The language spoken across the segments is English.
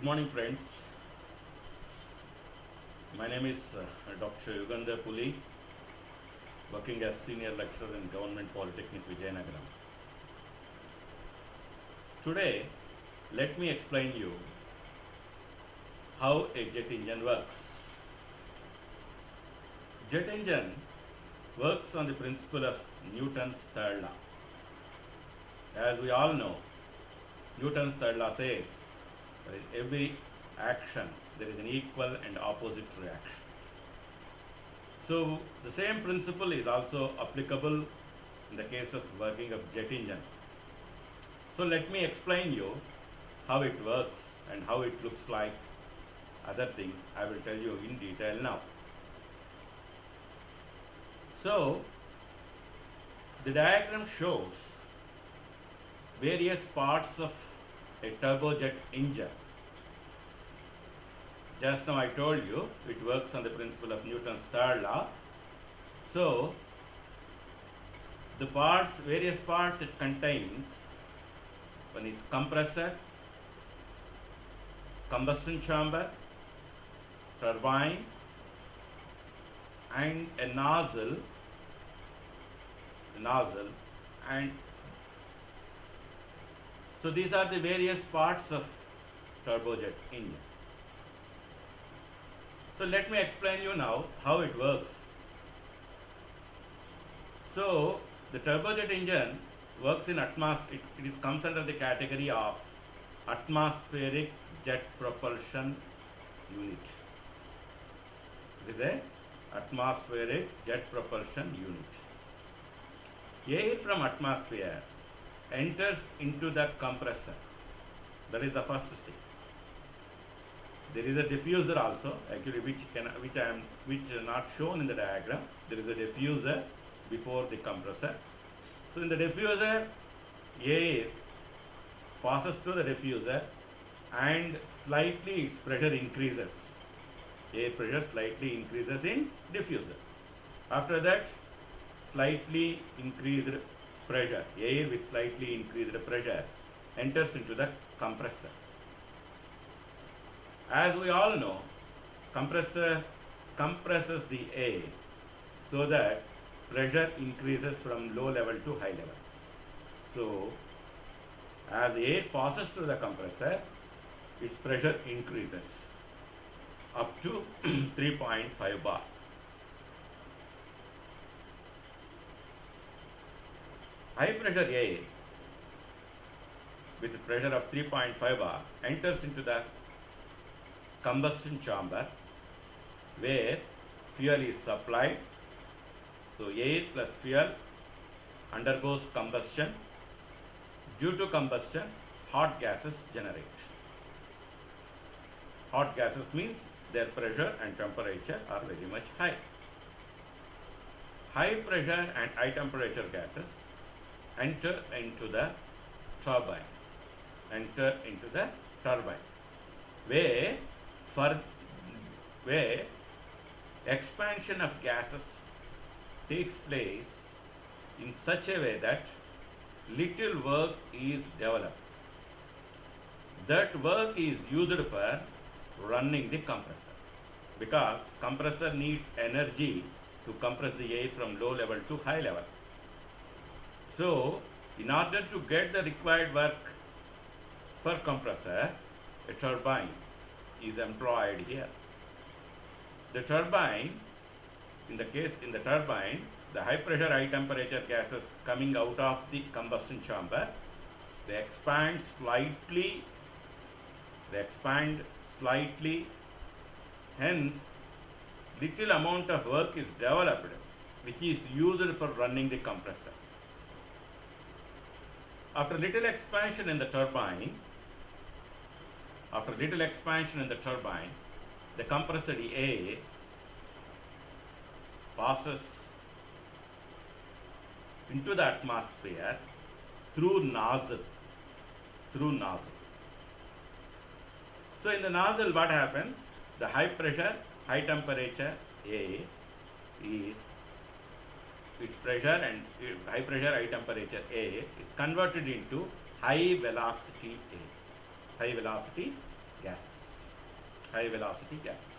Good morning, friends. My name is Dr. Yugandhar Puli, working as Senior Lecturer in Government Polytechnic Vijayanagaram. Today, let me explain you how a jet engine works. Jet engine works on the principle of Newton's third law. As we all know, Newton's third law says that in every action there is an equal and opposite reaction. So the same principle is also applicable in the case of working of jet engine. So let me explain you how it works and how it looks like. Other things I will tell you in detail now. So the diagram shows various parts of a turbojet engine. Just now I told you it works on the principle of Newton's third law. So the parts, various parts it contains, one is compressor, combustion chamber, turbine, and a nozzle, and so these are the various parts of turbojet engine. So let me explain you now how it works. So the turbojet engine works in comes under the category of atmospheric jet propulsion unit. It is a atmospheric jet propulsion unit. Air from atmosphere enters into the compressor. That is the first step. There is a diffuser also, actually, which is not shown in the diagram. There is a diffuser before the compressor. So in the diffuser, air passes through the diffuser and slightly its pressure increases. Air pressure slightly increases in diffuser. After that, slightly increased pressure, air with slightly increased pressure enters into the compressor. As we all know, compressor compresses the air so that pressure increases from low level to high level. So as the air passes through the compressor, its pressure increases up to 3.5 bar. High pressure air with a pressure of 3.5 bar enters into the combustion chamber where fuel is supplied. So air plus fuel undergoes combustion. Due to combustion, hot gases generate. Hot gases means their pressure and temperature are very much high. High pressure and high temperature gases enter into the turbine, where expansion of gases takes place in such a way that little work is developed. That work is used for running the compressor, because compressor needs energy to compress the air from low level to high level. So in order to get the required work for compressor, a turbine is employed here. The turbine, in the turbine, the high pressure, high temperature gases coming out of the combustion chamber, they expand slightly, hence little amount of work is developed which is used for running the compressor. After little expansion in the turbine, the compressed air passes into the atmosphere through nozzle. So in the nozzle, what happens? The high pressure, high temperature air is its pressure and high pressure, high temperature air is converted into high velocity air, high velocity gases. high velocity gases.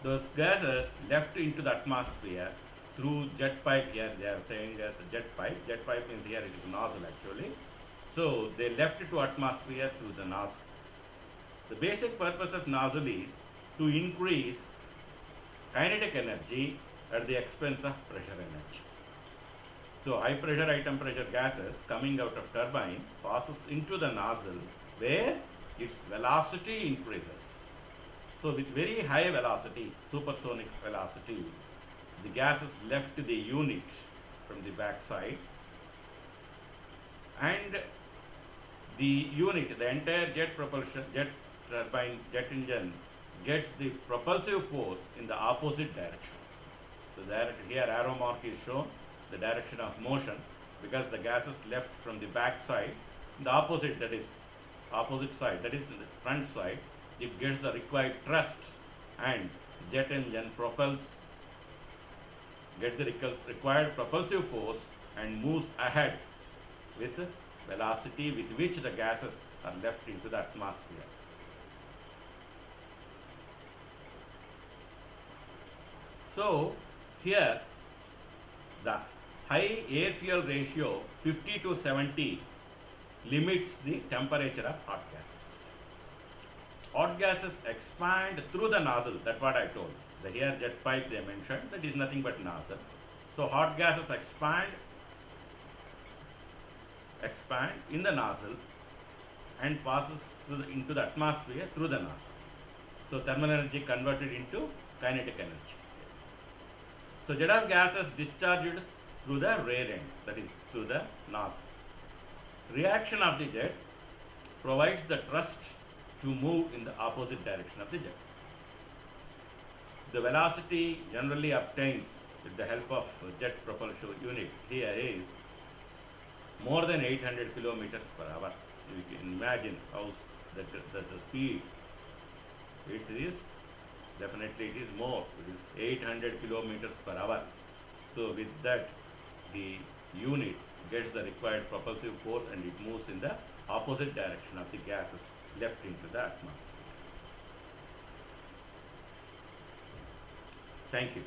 Those gases left into the atmosphere through jet pipe. Here they are saying as jet pipe. Jet pipe means here it is nozzle actually. So they left it to atmosphere through the nozzle. The basic purpose of nozzle is to increase kinetic energy at the expense of pressure energy. So high pressure, high temperature gases coming out of turbine passes into the nozzle where its velocity increases. So with very high velocity, supersonic velocity, the gases left the unit from the back side, and the unit, the entire jet propulsion, jet turbine, jet engine gets the propulsive force in the opposite direction. So here arrow mark is shown, the direction of motion, because the gases left from the back side, the opposite, that is opposite side, that is the front side, it gets the required thrust and jet engine gets the required propulsive force and moves ahead with velocity with which the gases are left into the atmosphere. So here the high air fuel ratio 50 to 70 limits the temperature of hot gases. Hot gases expand through the nozzle, that's what I told. The here jet pipe they mentioned, that is nothing but nozzle. So hot gases expand in the nozzle and passes into the atmosphere through the nozzle. So thermal energy converted into kinetic energy. So jet of gases discharged through the rear end, that is through the nozzle. Reaction of the jet provides the thrust to move in the opposite direction of the jet. The velocity generally obtains with the help of jet propulsion unit here is more than 800 kilometers per hour. You can imagine how the speed it is. Definitely it is more. It is 800 kilometers per hour. So with that, the unit gets the required propulsive force and it moves in the opposite direction of the gases left into the atmosphere. Thank you.